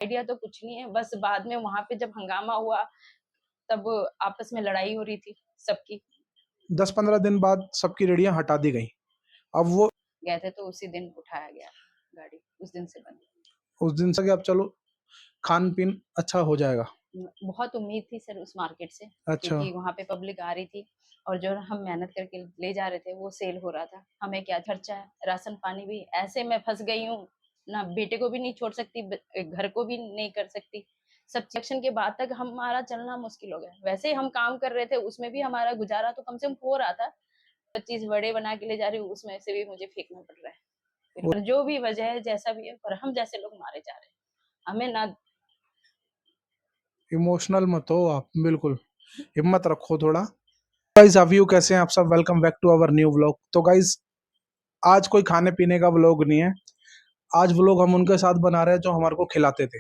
Idea तो कुछ नहीं है, बस बाद में वहाँ पे जब हंगामा हुआ, तब आपस में लड़ाई हो रही थी सबकी। 10-15 दिन बाद सबकी रेडियां हटा दी गई। अब वो गए थे तो उसी दिन उठाया गया गाड़ी, उस दिन से बंद। उस दिन से कि अब चलो खान पीन अच्छा हो जाएगा। बहुत उम्मीद थी सर उस मार्केट से, अच्छा। क्योंकि वहाँ पे पब्लिक आ रही थी और जो हम मेहनत करके ले जा रहे थे वो सेल हो रहा था। हमें क्या खर्चा है, राशन पानी भी ऐसे मैं फंस गई हूँ ना, बेटे को भी नहीं छोड़ सकती, घर को भी नहीं कर सकती। सब सेक्शन के बाद तक हमारा चलना मुश्किल हो गया। वैसे ही हम काम कर रहे थे, उसमें भी हमारा गुजारा तो कम से कम हो रहा था। 25 बड़े बना के ले जा रही हूँ, उसमें से भी मुझे फेंकना पड़ रहा है। वो फिर जो भी वजह है, जैसा भी है, पर हम जैसे लोग मारे जा रहे हैं, हमें ना। इमोशनल मत हो आप, बिल्कुल हिम्मत रखो थोड़ा। गाइस आप यू कैसे हैं आप सब, welcome back to our new vlog. तो गाइस आज कोई खाने पीने का व्लॉग नहीं है, आज व्लॉग हम उनके साथ बना रहे हैं जो हमारे को खिलाते थे।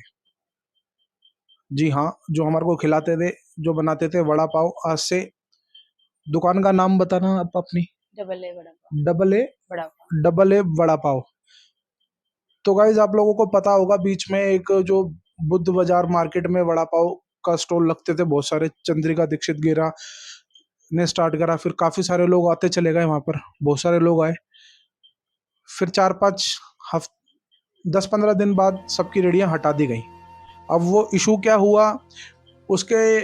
जी हाँ, जो हमारे को खिलाते थे, जो बनाते थे वड़ा पाव। आज से दुकान का नाम बताना आप अपनी। डबल ए बड़ा पाव। Double A. बड़ा पाव। Double A vada pav. तो गाइज आप लोगों को पता होगा बीच में एक जो बुद्ध बाजार मार्केट में वड़ा पाव का स्टॉल लगते थे बहुत सारे, चंद्रिका दीक्षित गिरा ने स्टार्ट करा, फिर काफी सारे लोग आते चले गए वहां पर, बहुत सारे लोग आए। फिर 4-5 हफ्ते 10-15 दिन बाद सबकी रेडियां हटा दी गई। अब वो इशू क्या हुआ, उसके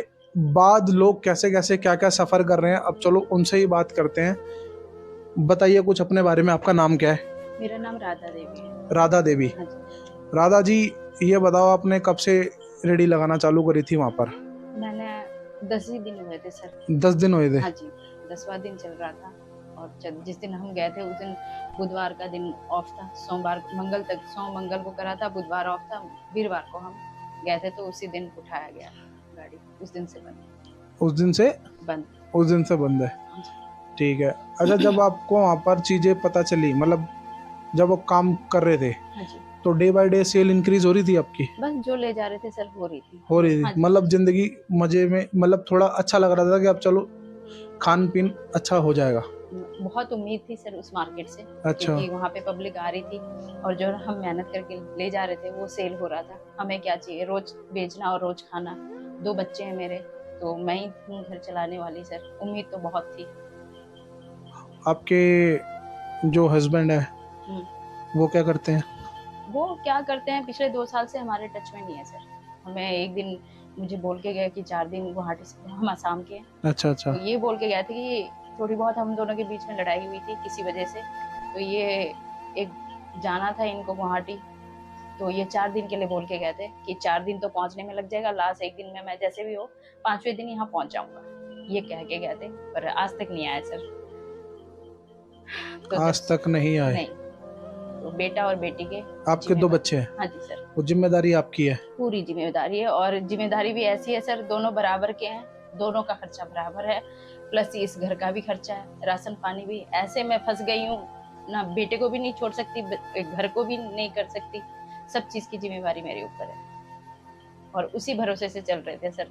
बाद लोग कैसे कैसे क्या क्या सफर कर रहे हैं, अब चलो उनसे ही बात करते हैं। बताइए कुछ अपने बारे में, आपका नाम क्या है? मेरा नाम राधा देवी है। राधा देवी। हाँ जी। राधा जी, ये बताओ आपने कब से रेडी लगाना चालू करी थी वहां पर? मैंने 10 ही दिन हुए थे सर। 10 दिन हुए थे। हाँ जी, 10वां दिन चल रहा था। और जिस दिन हम गए थे उस दिन बुधवार का दिन ऑफ था। सोमवार मंगल तक, मंगल को करा था, बुधवार ऑफ था, वीरवार को हम गए थे तो उसी दिन उठाया गया गाड़ी, उस दिन से बंद। उस दिन से बंद। उस दिन से बंद है। हाँ जी। ठीक है। अच्छा, जब आपको वहां पर चीजें पता चली, मतलब जब आप काम कर रहे थे, हाँ जी। तो day by day sale increase हो रही थी आपकी? बस जो ले जा रहे थे सर हो रही थी। हो रही हाँ थी, जी। मतलब जिंदगी मजे में, मतलब थोड़ा अच्छा लग रहा था कि अब चलो खान पीन अच्छा हो जाएगा। बहुत उम्मीद थी सर उस मार्केट से, अच्छा। क्योंकि वहाँ पे पब्लिक आ रही थी और जो हम मेहनत करके ले जा रहे थे वो सेल हो रहा था। हमें क्या चाहिए, रोज बेचना और रोज खाना। 2 बच्चे हैं मेरे, तो मैं ही हूँ घर चलाने वाली सर। उम्मीद तो बहुत थी। आपके जो हस्बैंड है वो क्या करते हैं? वो क्या करते हैं, पिछले 2 साल से हमारे टच में नहीं है सर। हमें एक दिन मुझे बोल के गए कि 4 दिन गुवाहाटी से, हम आसाम के हैं, अच्छा अच्छा। तो ये बोल के गए थे कि थोड़ी बहुत हम दोनों के बीच में लड़ाई हुई थी किसी वजह से, तो ये एक जाना था इनको गुवाहाटी, तो ये 4 दिन के लिए बोल के गए थे कि 4 दिन तो पहुंचने में लग जाएगा, लास्ट 1 दिन में मैं जैसे भी हो 5वें दिन यहाँ पहुंच जाऊंगा, ये कह के गए थे। पर आज तक नहीं आए सर। तो आज तक नहीं आए? नहीं। तो बेटा और बेटी के आपके 2 जिम्मेदारी। बच्चे हैं? हाँ जी सर। वो जिम्मेदारी आपकी है? पूरी जिम्मेदारी है, और जिम्मेदारी भी ऐसी है सर, दोनों बराबर के हैं, दोनों का खर्चा बराबर है, प्लस इस घर का भी खर्चा है, राशन पानी भी। ऐसे मैं फंस गई हूँ ना, बेटे को भी नहीं छोड़ सकती, घर को भी नहीं कर सकती। सब चीज की जिम्मेवारी मेरे ऊपर है, और उसी भरोसे से चल रहे थे सर,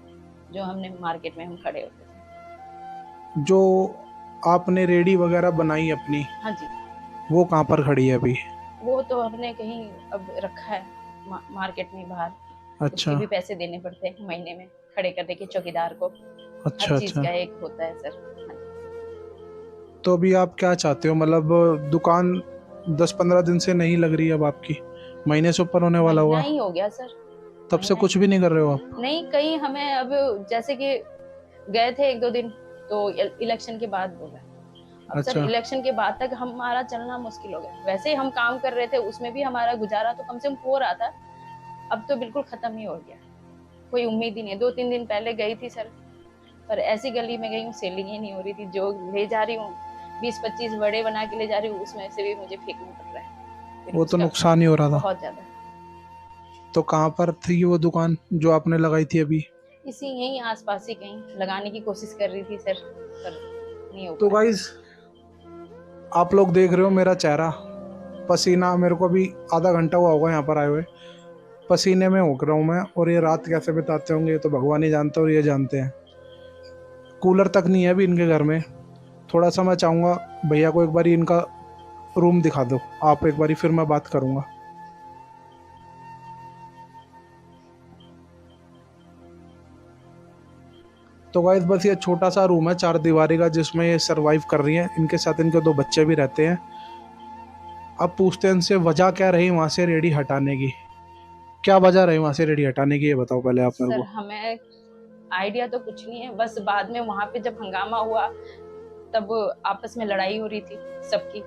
जो हमने मार्केट में हम खड़े होते थे। जो आपने रेडी वगैरह बनाई अपनी, हाँ जी। वो कहाँ पर खड़ी है अभी? वो तो हमने कहीं अब रखा है मार्केट में बाहर। उसके अच्छा भी पैसे देने पड़ते हैं महीने में, खड़े करने के चौकीदार को। हर अच्छा। चीज अच्छा, का एक होता है सर। हाँ जी। तो अभी आप क्या चाहते हो, मतलब दुकान 10-15 दिन से नहीं लग रही अब आपकी, महीने से ऊपर होने वाला महीना होगा, ही हो गया सर। तब से महीना कुछ भी नहीं कर रहे हो आप? नहीं, कहीं हमें अब, जैसे कि गए थे 1-2 दिन, तो इलेक्शन के बाद बोला। अब सर अच्छा। इलेक्शन के बाद तक हमारा चलना मुश्किल हो गया। वैसे ही हम काम कर रहे थे, उसमें भी हमारा गुजारा तो कम से कम हो रहा था। अब तो बिल्कुल खत्म ही हो गया, कोई उम्मीद ही नहीं है। 2-3 दिन पहले गई थी सर, पर ऐसी गली में गई हूँ, सेलिंग ही नहीं हो रही थी। जो ले जा रही हूँ 20-25 बड़े बना के ले जा रही हूँ, उसमें से भी मुझे फेंकना पड़ रहा है। फिर वो तो उसका नुकसान ही हो रहा था। बहुत ज्यादा। तो कहाँ पर थी वो दुकान जो आपने लगाई थी अभी? इसी यहीं आसपास ही कहीं लगाने की कोशिश कर रही थी सर, पर नहीं हो तो पाया। गाइज आप लोग देख रहे हो मेरा चेहरा, पसीना, मेरे को भी आधा घंटा हुआ होगा यहाँ पर आए हुए, पसीने में होक रहा हूँ मैं। और ये रात कैसे बिताते होंगे ये तो भगवान ही जानते और ये जानते हैं। कूलर तक नहीं है अभी इनके घर में। थोड़ा सा मैं चाहूँगा भैया को एक बारी इनका रूम दिखा दो आप एक बारी, फिर मैं बात करूँगा। तो गाइस बस ये छोटा सा रूम है 4 दीवारी का जिसमें ये सरवाइव कर रही हैं। इनके साथ इनके 2 बच्चे भी रहते हैं। अब पूछते हैं इनसे वजह क्या रही वहाँ से रेडी हटाने की। क्या वजह रही वहाँ से रेडी हटाने की, ये बताओ पहले आप मेरे सर को। हमें आइडिया तो कुछ नहीं है, बस बाद में वहां पे जब हंगामा हुआ तब आपस में लड़ाई हो रही थी सबकी।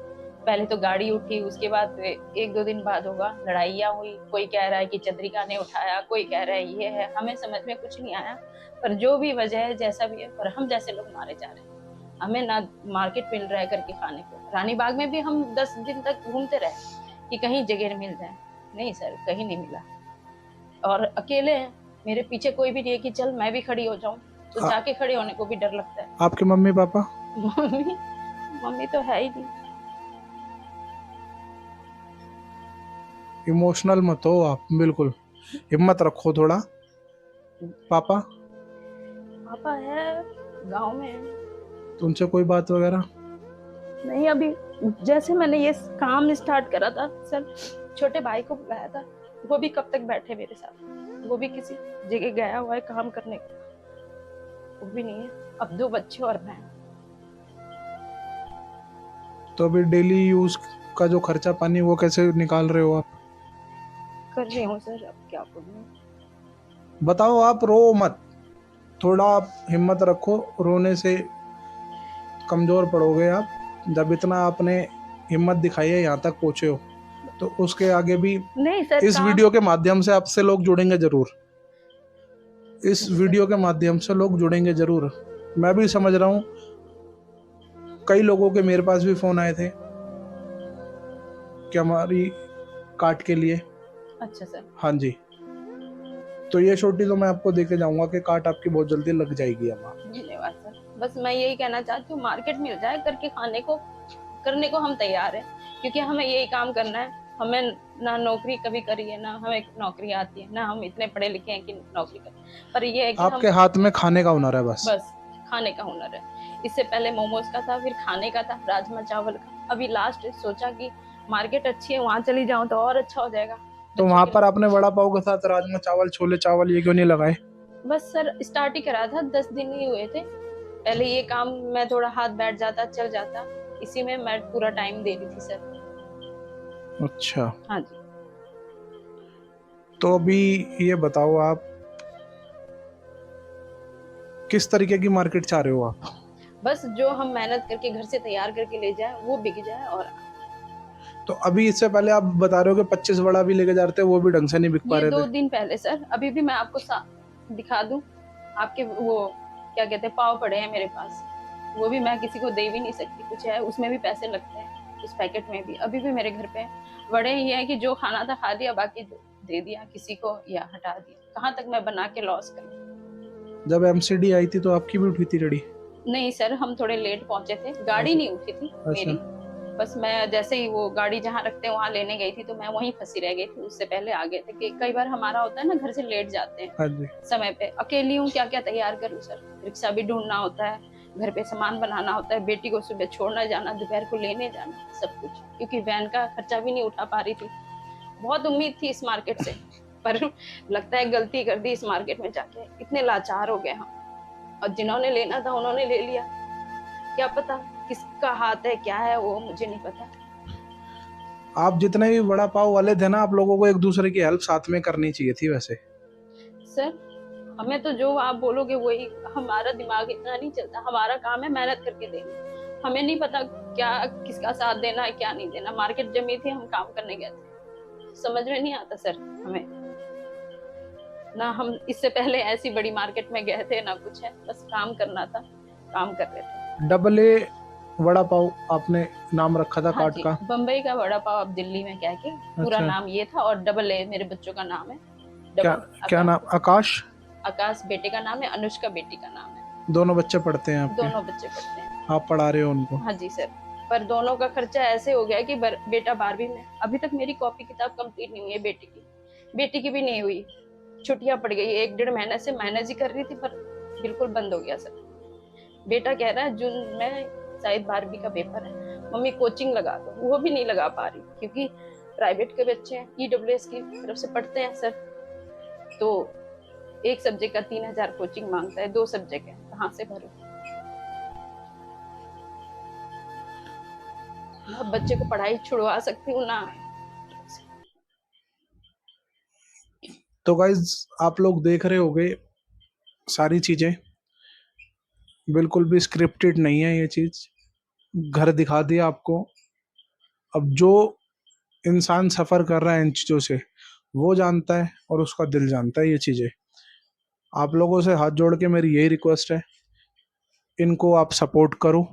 पहले तो गाड़ी उठी, उसके बाद 1-2 दिन बाद होगा लड़ाइयाँ हुई। कोई कह रहा है कि चंद्रिका ने उठाया, कोई कह रहा है ये है, हमें समझ में कुछ नहीं आया। पर जो भी वजह है, जैसा भी है, पर हम जैसे लोग मारे जा रहे हैं। हमें ना मार्केट मिल रहा है करके खाने को। रानी बाग में भी हम 10 दिन तक घूमते रहे कि कहीं जगह मिल जाए। नहीं सर, कहीं नहीं मिला। और अकेले हैं, मेरे पीछे कोई भी नहीं है कि चल मैं भी खड़ी हो जाऊं, तो आ, जाके खड़े होने को भी डर लगता है। आपके मम्मी पापा? मम्मी मम्मी तो है ही नहीं। इमोशनल मत हो आप, बिल्कुल हिम्मत रखो थोड़ा। पापा? पापा है, गांव में है। तो उनसे कोई बात वगैरह? नहीं, अभी जैसे मैंने ये काम स्टार्ट करा था सर, छोटे भाई को बुलाया था, वो भी कब तक बैठे मेरे साथ। वो भी किसी जगह गया हुआ है काम करने को, वो भी नहीं है। अब 2 बच्चे और मैं। तो अभी डेली यूज का जो खर्चा पानी वो कैसे निकाल रहे हो आप? कर रही हूँ सर, अब क्या करूँ। बताओ, आप रो मत, थोड़ा आप हिम्मत रखो। रोने से कमजोर पड़ोगे आप। जब इतना आपने हिम्मत दिखाई है, यहाँ तक पहुंचे हो, तो उसके आगे भी नहीं सर, इस काम। वीडियो के माध्यम से आपसे लोग जुड़ेंगे जरूर। इस जी सर। वीडियो के माध्यम से लोग जुड़ेंगे जरूर। मैं भी समझ रहा हूँ, कई लोगों के मेरे पास भी फोन आए थे कि हमारी कार्ड के लिए। अच्छा सर। हाँ जी। तो ये छोटी तो मैं आपको देके जाऊंगा कि कार्ड आपकी बहुत जल्दी लग जाएगी अम्मा। धन्यवाद सर। बस मैं यही कहना चाहती हूँ, मार्केट मिल जाए करके खाने को, करने को हम तैयार हैं, क्योंकि हमें यही काम करना है। हमें ना नौकरी कभी करी है, ना हमें नौकरी आती है, ना हम इतने पढ़े लिखे हैं कि नौकरी करें। पर ये है कि हम आपके हाथ में खाने का हुनर है बस। बस खाने का हुनर है। इससे पहले मोमोज का था, फिर खाने का था, राजमा चावल का। अभी लास्ट सोचा कि मार्केट अच्छी है, वहां चली जाऊं तो और अच्छा हो जाएगा तो बच्चों वहां के पर लिए। आपने वड़ा पाव के साथ राजमा चावल, छोले चावल ये क्यों नहीं लगाए? बस सर स्टार्ट ही करा था, 10 दिन ही हुए थे। पहले ये काम मैं थोड़ा हाथ बैठ जाता, चल जाता, इसी में मैं पूरा टाइम दे रही थी सर। अच्छा, हाँ जी। तो अभी ये बताओ, आप किस तरीके की मार्केट चाह रहे हो आप? बस जो हम मेहनत करके घर से तैयार करके ले जाए वो बिक जाए। और तो अभी इससे पहले आप बता रहे हो कि 25 वड़ा भी लेके जा रहे थे, वो भी ढंग से नहीं बिक पा ये रहे 2 थे। दिन पहले सर, अभी भी मैं आपको दिखा दूं, आपके वो क्या कहते हैं, पाव पड़े हैं मेरे पास। वो भी मैं किसी को दे भी नहीं सकती, कुछ है उसमें भी पैसे लगते हैं, उस पैकेट में भी अभी भी मेरे घर पे बड़े ही है कि जो खाना था खा दिया, बाकी दे दिया किसी को या हटा दिया। कहाँ तक मैं बना के लॉस करूँ। जब एमसीडी आई थी तो आपकी भी उठी थी रेडी? नहीं सर, हम थोड़े लेट पहुंचे थे, गाड़ी अच्छा। नहीं उठी थी अच्छा। मेरी। बस मैं जैसे ही वो गाड़ी जहाँ रखते हैं वहां लेने गई थी, तो मैं वहीं फंसी रह गई थी। उससे पहले आ गए थे कि कई बार हमारा होता है ना, घर से लेट जाते हैं हाँ जी। समय पे। अकेली हूँ, क्या क्या तैयार करूँ सर। रिक्शा भी ढूंढना होता है, घर पे सामान बनाना होता है, बेटी को सुबह छोड़ना जाना, दोपहर को लेने जाना, सब कुछ, क्योंकि वैन का खर्चा भी नहीं उठा पा रही थी। बहुत उम्मीद थी इस मार्केट से, पर लगता है गलती कर दी इस मार्केट में जाके। इतने लाचार हो गए हम, और जिन्होंने लेना था उन्होंने ले लिया। क्या पता किसका हाथ है, क्या है, वो मुझे नहीं पता। आप जितने भी वड़ा पाव वाले थे ना, आप लोगों को एक दूसरे की हेल्प साथ में करनी चाहिए थी वैसे। सर हमें तो जो आप बोलोगे वही, हमारा दिमाग इतना नहीं चलता। हमारा काम है मेहनत करके देना, हमें नहीं पता क्या किसका साथ देना है क्या नहीं देना। मार्केट जमी थी, हम काम करने गए थे, समझ में नहीं आता सर हमें। ना हम इससे पहले ऐसी बड़ी मार्केट में गए थे, ना कुछ है, बस काम करना था, काम कर रहे थे। डबल ए वड़ा पाव आपने नाम रखा था हाँ कार्ट जी, का? बम्बई का वड़ा पाव, अब दिल्ली में कह के पूरा अच्छा। नाम ये था। और डबल ए मेरे बच्चों का नाम है। क्या? डबल क्या आकाश। नाम? आकाश? आकाश बेटे का नाम है, अनुष्का बेटी का नाम है। दोनों बच्चे पढ़ते हैं आपके? दोनों बच्चे पढ़ते हैं। आप पढ़ा रहे हो उनको? हाँ जी सर। पर दोनों का खर्चा ऐसे हो गया कि बेटा 12वीं में, अभी तक मेरी कॉपी किताब कंप्लीट नहीं हुई है बेटी की। बेटी की भी नहीं हुई, छुट्टियां पड़ गई। 1-1.5 महीने से मैनेज ही कर रही थी, पर बिल्कुल बंद हो गया सर। बेटा कह रहा है जून में शायद 12वीं का पेपर है, मम्मी कोचिंग लगा दो। वो भी नहीं लगा पा रही, क्योंकि प्राइवेट के बच्चे हैं, ईडब्ल्यूएस की तरफ से पढ़ते हैं सर। तो एक सब्जेक्ट का 3,000 कोचिंग मांगता है, 2 सब्जेक्ट है, कहाँ से भरूं? ना बच्चे को पढ़ाई छुड़वा सकती हूँ ना। तो गाइज आप लोग देख रहे होगे सारी चीजें, बिल्कुल भी स्क्रिप्टेड नहीं है ये चीज। घर दिखा दिया आपको। अब जो इंसान सफर कर रहा है इन चीजों से वो जानता है और उसका दिल जानता है ये चीजें। आप लोगों से हाथ जोड़ के मेरी यही रिक्वेस्ट है, इनको आप सपोर्ट करो।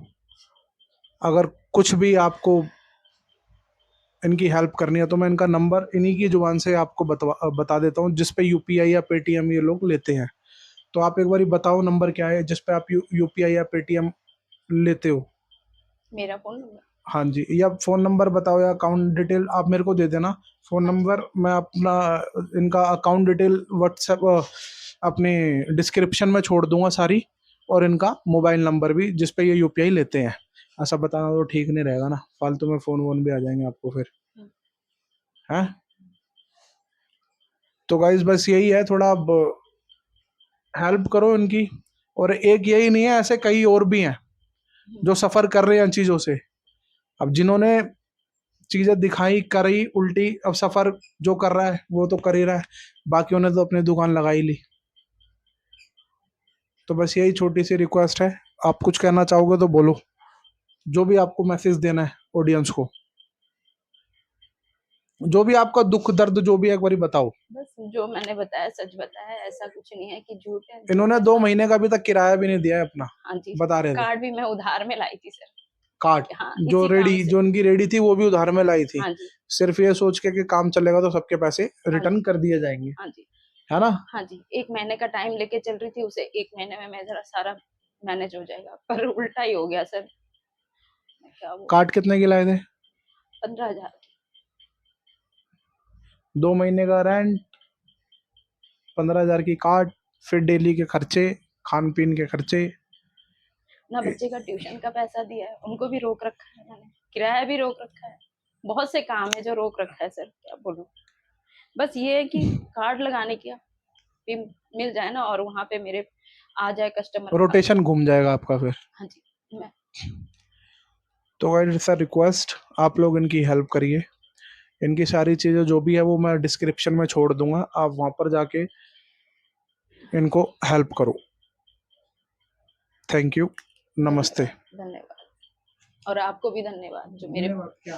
अगर कुछ भी आपको इनकी हेल्प करनी है तो मैं इनका नंबर इन्हीं की जुबान से आपको बता देता हूँ, जिस पे यूपीआई या पेटीएम ये लोग लेते हैं। तो आप एक बार बताओ नंबर क्या है जिस पे आप यूपीआई या पेटीएम लेते हो। मेरा फोन नंबर? हाँ जी, या फ़ोन नंबर बताओ या अकाउंट डिटेल आप मेरे को दे देना। फ़ोन हाँ जी। नंबर मैं अपना इनका अकाउंट डिटेल व्हाट्सएप अपने डिस्क्रिप्शन में छोड़ दूंगा सारी, और इनका मोबाइल नंबर भी जिस पे ये यूपीआई लेते हैं। ऐसा बताना तो ठीक नहीं रहेगा ना, फालतू में फ़ोन वोन भी आ जाएंगे आपको फिर, हम्म। हैं। तो गाइज बस यही है, थोड़ा अब हेल्प करो इनकी। और एक यही नहीं है, ऐसे कई और भी हैं हम्म। जो सफ़र कर रहे हैं इन चीज़ों से। अब जिन्होंने चीजें दिखाई करी उल्टी, अब सफर जो कर रहा है वो तो कर ही रहा है, बाकियों ने तो अपनी दुकान लगा ही ली। तो बस यही छोटी सी रिक्वेस्ट है, आप कुछ कहना चाहोगे तो बोलो, जो भी आपको मैसेज देना है ऑडियंस को, जो भी आपका दुख दर्द जो भी है एक बारी बताओ। बस जो मैंने बताया सच बताया, ऐसा कुछ नहीं है कि झूठ है, झूठ इन्होंने 2 ऐसा। महीने का अभी तक किराया भी नहीं दिया है अपना, हाँ जी। बता रहे थे। कार्ड भी मैं उधार में लाई थी सर। काट, हाँ, जो इसी काम रेडी से। जो उनकी रेडी थी वो भी उधार में लाई थी, हाँ जी। सिर्फ ये सोच के कि काम चलेगा तो सबके पैसे हाँ रिटर्न जी। कर दिए जाएंगे, हाँ जी। है ना। हाँ जी, 1 महीने का टाइम लेके चल रही थी, उसे 1 महीने में मेरा सारा मैनेज हो जाएगा, पर उल्टा ही हो गया सर। मैं क्या बोलूँ? काट कितने की लाए थे? 15,000 की। 2 महीने का रेंट, 15,000 की काट, फिर डेली के खर्चे, खान पीन के खर्चे। ना बच्चे का ट्यूशन का पैसा दिया है, उनको भी रोक रखा है मैंने, किराया भी रोक रखा है। बहुत से काम है जो रोक रखा है सर, क्या बोलूँ? बस ये है कि कार्ड लगाने की भी मिल जाए ना, और वहाँ पे मेरे आ जाए कस्टमर रोटेशन घूम जाएगा आपका फिर। हाँ जी। मैं तो गाइस इट्स अ रिक्वेस्ट, आप लोग इनकी हेल्प करिए। इनकी सारी चीज़ें जो भी है वो मैं डिस्क्रिप्शन में छोड़ दूंगा, आप वहाँ पर जाके इनको हेल्प करो। थैंक यू, नमस्ते। धन्यवाद, धन्यवाद। और आपको भी धन्यवाद जो मेरे धन्यवाद क्या